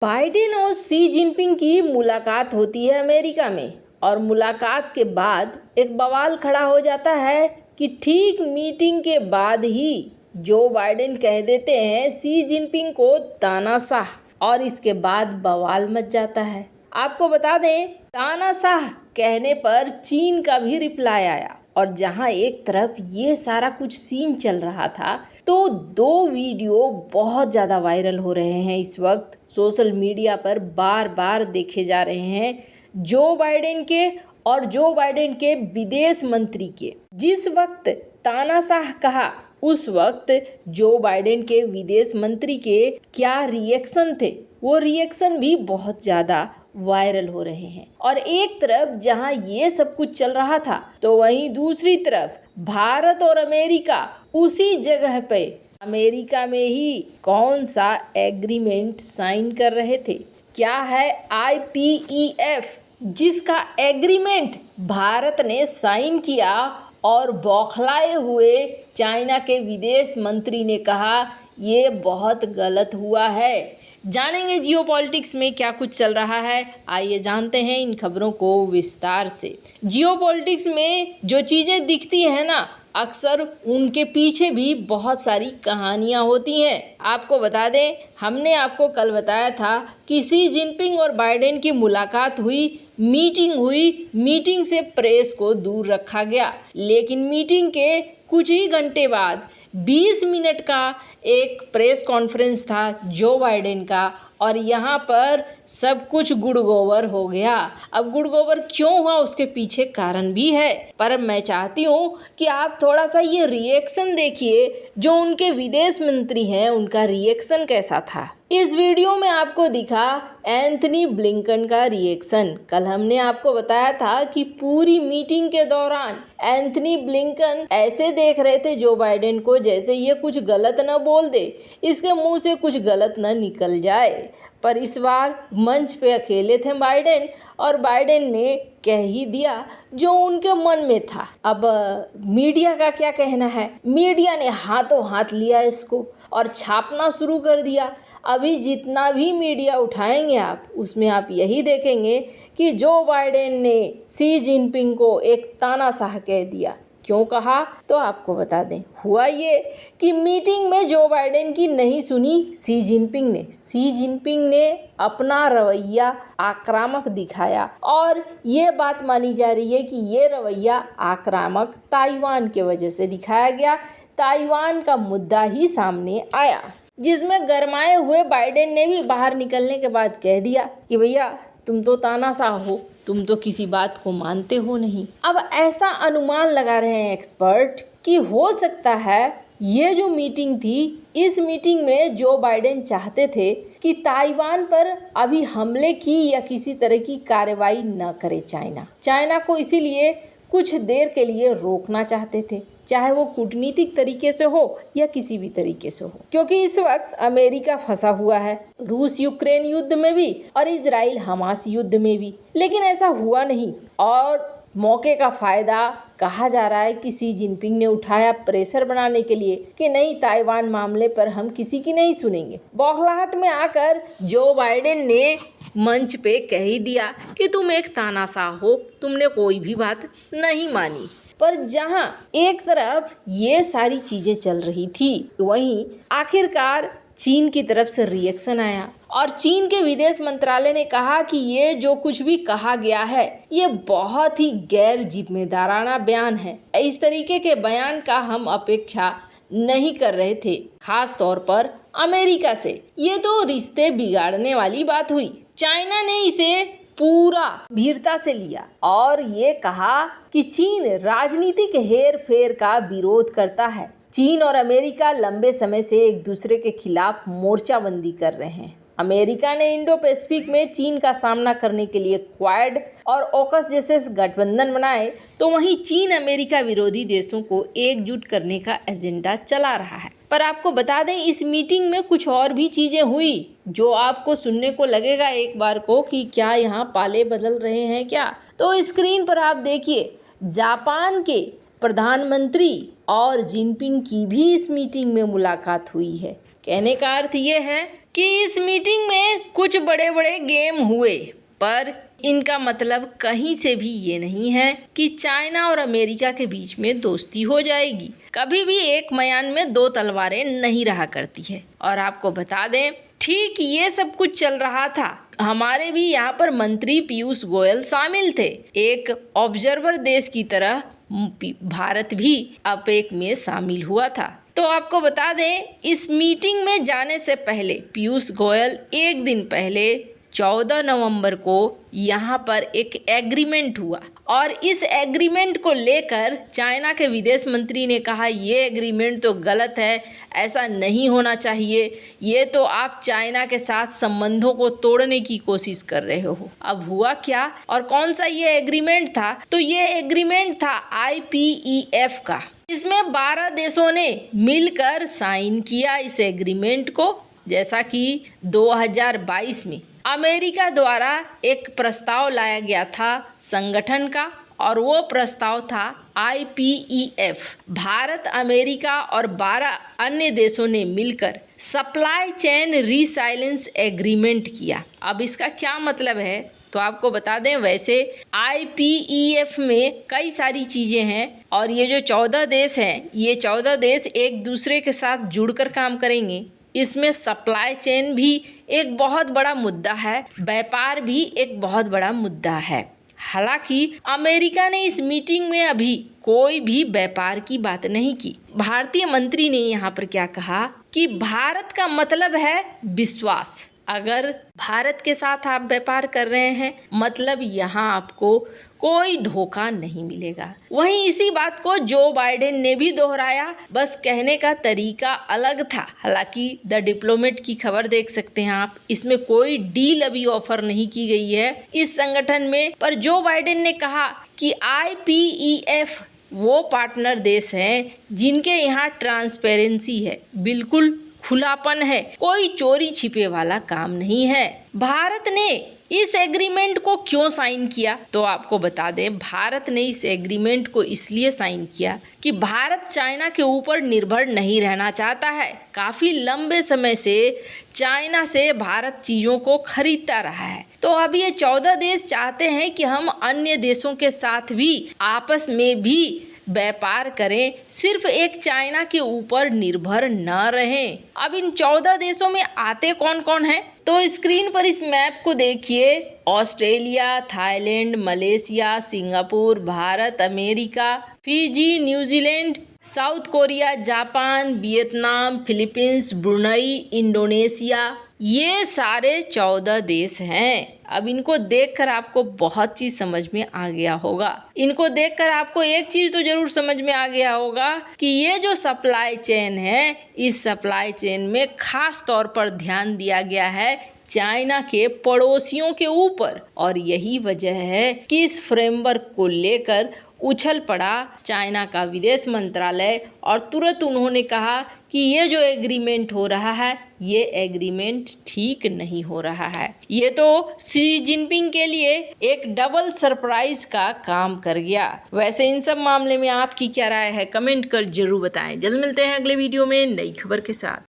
Biden और Xi Jinping की मुलाकात होती है अमेरिका में और मुलाकात के बाद एक बवाल खड़ा हो जाता है कि ठीक मीटिंग के बाद ही जो बाइडेन कह देते हैं शी जिनपिंग को तानाशाह और इसके बाद बवाल मच जाता है। आपको बता दें, तानाशाह कहने पर चीन का भी रिप्लाई आया और जहां एक तरफ ये सारा कुछ सीन चल रहा था तो दो वीडियो बहुत ज़्यादा वायरल हो रहे हैं इस वक्त सोशल मीडिया पर बार बार देखे जा रहे हैं जो बाइडेन के और जो बाइडेन के विदेश मंत्री के। जिस वक्त तानाशाह कहा उस वक्त जो बाइडेन के विदेश मंत्री के क्या रिएक्शन थे, वो रिएक्शन भी बहुत ज़्यादा वायरल हो रहे हैं। और एक तरफ जहां ये सब कुछ चल रहा था तो वहीं दूसरी तरफ भारत और अमेरिका उसी जगह पे अमेरिका में ही कौन सा एग्रीमेंट साइन कर रहे थे। क्या है IPEF, जिसका एग्रीमेंट भारत ने साइन किया और बौखलाए हुए चाइना के विदेश मंत्री ने कहा ये बहुत गलत हुआ है। जानेंगे जियोपॉलिटिक्स में क्या कुछ चल रहा है, आइए जानते हैं इन खबरों को विस्तार से। जियोपॉलिटिक्स में जो चीज़ें दिखती हैं ना, अक्सर उनके पीछे भी बहुत सारी कहानियां होती हैं। आपको बता दें, हमने आपको कल बताया था कि शी जिनपिंग और बाइडेन की मुलाकात हुई, मीटिंग से प्रेस को दूर रखा गया। लेकिन मीटिंग के कुछ ही घंटे बाद 20 मिनट का एक प्रेस कॉन्फ्रेंस था जो बाइडेन का, और यहाँ पर सब कुछ गुड़गोबर हो गया। अब गुड़गोबर क्यों हुआ उसके पीछे कारण भी है, पर मैं चाहती हूँ कि आप थोड़ा सा ये रिएक्शन देखिए जो उनके विदेश मंत्री हैं, उनका रिएक्शन कैसा था। इस वीडियो में आपको दिखा एंथनी ब्लिंकन का रिएक्शन। कल हमने आपको बताया था कि पूरी मीटिंग के दौरान एंथनी ब्लिंकन ऐसे देख रहे थे जो बाइडेन को जैसे ये कुछ गलत न बोल दे, इसके मुंह से कुछ गलत न निकल जाए। पर इस बार मंच पे अकेले थे बाइडेन और बाइडेन ने कह ही दिया जो उनके मन में था। अब मीडिया का क्या कहना है, मीडिया ने हाथों हाथ लिया इसको और छापना शुरू कर दिया। अभी जितना भी मीडिया उठाएंगे आप, उसमें आप यही देखेंगे कि जो बाइडेन ने शी जिनपिंग को एक तानाशाह कह दिया। क्यों कहा तो आपको बता दें, हुआ ये कि मीटिंग में जो बाइडेन की नहीं सुनी शी जिनपिंग ने अपना रवैया आक्रामक दिखाया और ये बात मानी जा रही है कि ये रवैया आक्रामक ताइवान के वजह से दिखाया गया। ताइवान का मुद्दा ही सामने आया जिसमें गरमाए हुए बाइडेन ने भी बाहर निकलने के बाद कह दिया कि भैया तुम तो तानाशाह हो, तुम तो किसी बात को मानते हो नहीं। अब ऐसा अनुमान लगा रहे हैं एक्सपर्ट कि हो सकता है ये जो मीटिंग थी, इस मीटिंग में जो बाइडेन चाहते थे कि ताइवान पर अभी हमले की या किसी तरह की कार्रवाई न करे चाइना को, इसीलिए कुछ देर के लिए रोकना चाहते थे, चाहे वो कूटनीतिक तरीके से हो या किसी भी तरीके से हो। क्योंकि इस वक्त अमेरिका फंसा हुआ है रूस यूक्रेन युद्ध में भी और इजराइल हमास युद्ध में भी। लेकिन ऐसा हुआ नहीं और मौके का फायदा कहा जा रहा है कि शी जिनपिंग ने उठाया प्रेशर बनाने के लिए कि नहीं, ताइवान मामले पर हम किसी की नहीं सुनेंगे। बौखलाहट में आकर जो बाइडेन ने मंच पे कह ही दिया कि तुम एक तानाशाह हो, तुमने कोई भी बात नहीं मानी। पर जहां एक तरफ ये सारी चीजें चल रही थी, वहीं आखिरकार चीन की तरफ से रिएक्शन आया और चीन के विदेश मंत्रालय ने कहा कि ये जो कुछ भी कहा गया है ये बहुत ही गैर जिम्मेदाराना बयान है। इस तरीके के बयान का हम अपेक्षा नहीं कर रहे थे, खास तौर पर अमेरिका से। ये तो रिश्ते बिगाड़ने वाली बात हुई। चाइना ने इसे पूरा गंभीरता से लिया और ये कहा कि चीन राजनीतिक हेर फेर का विरोध करता है। चीन और अमेरिका लंबे समय से एक दूसरे के खिलाफ मोर्चाबंदी कर रहे हैं। अमेरिका ने इंडो पैसिफिक में चीन का सामना करने के लिए क्वाड और ऑकस जैसे गठबंधन बनाए, तो वहीं चीन अमेरिका विरोधी देशों को एकजुट करने का एजेंडा चला रहा है। पर आपको बता दें, इस मीटिंग में कुछ और भी चीज़ें हुई जो आपको सुनने को लगेगा एक बार को कि क्या यहाँ पाले बदल रहे हैं क्या। तो स्क्रीन पर आप देखिए, जापान के प्रधानमंत्री और जिनपिंग की भी इस मीटिंग में मुलाकात हुई है। कहने का अर्थ ये है कि इस मीटिंग में कुछ बड़े बड़े गेम हुए, पर इनका मतलब कहीं से भी ये नहीं है कि चाइना और अमेरिका के बीच में दोस्ती हो जाएगी। कभी भी एक म्यान में दो तलवारें नहीं रहा करती है। और आपको बता दें, ठीक ये सब कुछ चल रहा था, हमारे भी यहाँ पर मंत्री पीयूष गोयल शामिल थे। एक ऑब्जर्वर देश की तरह भारत भी अपेक में शामिल हुआ था। तो आपको बता दें, इस मीटिंग में जाने से पहले पीयूष गोयल एक दिन पहले 14 नवंबर को यहाँ पर एक एग्रीमेंट हुआ और इस एग्रीमेंट को लेकर चाइना के विदेश मंत्री ने कहा ये एग्रीमेंट तो गलत है, ऐसा नहीं होना चाहिए, ये तो आप चाइना के साथ संबंधों को तोड़ने की कोशिश कर रहे हो। अब हुआ क्या और कौन सा ये एग्रीमेंट था? तो ये एग्रीमेंट था IPEF का। इसमें 12 देशों ने मिलकर साइन किया इस एग्रीमेंट को। जैसा कि 2022 में अमेरिका द्वारा एक प्रस्ताव लाया गया था संगठन का और वो प्रस्ताव था IPEF। भारत, अमेरिका और 12 अन्य देशों ने मिलकर सप्लाई चेन रीसाइलेंस एग्रीमेंट किया। अब इसका क्या मतलब है तो आपको बता दें, वैसे IPEF में कई सारी चीज़ें हैं और ये जो 14 देश हैं, ये 14 देश एक दूसरे के साथ जुड़कर काम करेंगे। इसमें सप्लाई चेन भी एक बहुत बड़ा मुद्दा है, व्यापार भी एक बहुत बड़ा मुद्दा है। हालांकि अमेरिका ने इस मीटिंग में अभी कोई भी व्यापार की बात नहीं की। भारतीय मंत्री ने यहाँ पर क्या कहा कि भारत का मतलब है विश्वास। अगर भारत के साथ आप व्यापार कर रहे हैं, मतलब यहाँ आपको कोई धोखा नहीं मिलेगा। वहीं इसी बात को जो बाइडेन ने भी दोहराया, बस कहने का तरीका अलग था। हालांकि द डिप्लोमेट की खबर देख सकते हैं आप, इसमें कोई डील अभी ऑफर नहीं की गई है इस संगठन में, पर जो बाइडेन ने कहा कि IPEF वो पार्टनर देश हैं जिनके यहाँ ट्रांसपेरेंसी है, बिल्कुल खुलापन है, कोई चोरी छिपे वाला काम नहीं है। भारत ने इस एग्रीमेंट को क्यों साइन किया तो आपको बता दें, भारत ने इस एग्रीमेंट को इसलिए साइन किया कि भारत चाइना के ऊपर निर्भर नहीं रहना चाहता है। काफ़ी लंबे समय से चाइना से भारत चीज़ों को खरीदता रहा है, तो अब ये 14 देश चाहते हैं कि हम अन्य देशों के साथ भी आपस में भी व्यापार करें, सिर्फ एक चाइना के ऊपर निर्भर न रहें। अब इन 14 देशों में आते कौन कौन हैं तो स्क्रीन पर इस मैप को देखिए। Australia, Thailand, Malaysia, Singapore, Bharat, America, Fiji, New Zealand, south Korea, Japan, Vietnam, Philippines, Brunei, Indonesia, ये सारे 14 देश हैं। अब इनको देखकर आपको बहुत चीज़ समझ में आ गया होगा। इनको देखकर आपको एक चीज़ तो ज़रूर समझ में आ गया होगा कि ये जो सप्लाई चेन है, इस सप्लाई चेन में खास तौर पर ध्यान दिया गया है चाइना के पड़ोसियों के ऊपर। और यही वजह है कि इस फ्रेमवर्क को लेकर उछल पड़ा चाइना का विदेश मंत्रालय और तुरंत उन्होंने कहा कि ये जो एग्रीमेंट हो रहा है, ये एग्रीमेंट ठीक नहीं हो रहा है। ये तो शी जिनपिंग के लिए एक डबल सरप्राइज का काम कर गया। वैसे इन सब मामले में आपकी क्या राय है, कमेंट कर जरूर बताएं। जल्द मिलते हैं अगले वीडियो में नई खबर के साथ।